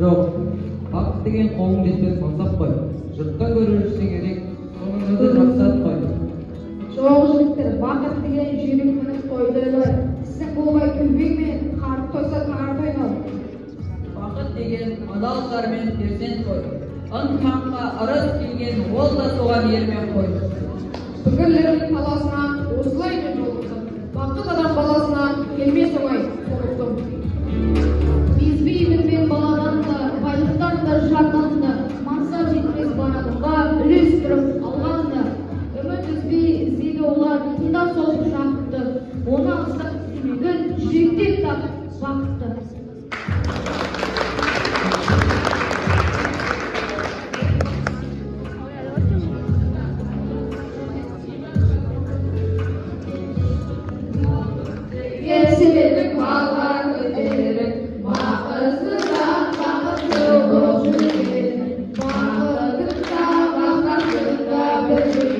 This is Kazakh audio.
Жоқ, бақыт деген қолың жетпес мансап қой. Жұрттан көру үшін керек, соның өзі мақсат қой. Жоқ жігіттер, бақыт деген жүйрік мініп тойды ойлар. Сіздің болғай күлбеймен, қарт тойса қарт ойнау. Бақыт деген адал жармен перзент қой. Ынтымаққа ырыс келген ол да соған ермен қой. Пікірлердің таласына осылай мен жолықтым. Бақыт адам баласына келмес оңай соғыстым. Безбеймін мен баладан да, байлықтан да, жардан да, мансап жетпес барадымға үлес тұрып алған да. Үміт үзбей іздейді олар, тыңда сол шақытты. Оны алыстап түсімегін жүректен тап бақытты. Себебі балар өтеріп, бақытсыздан бақытты болып жүрген. Бақытында бақытында бір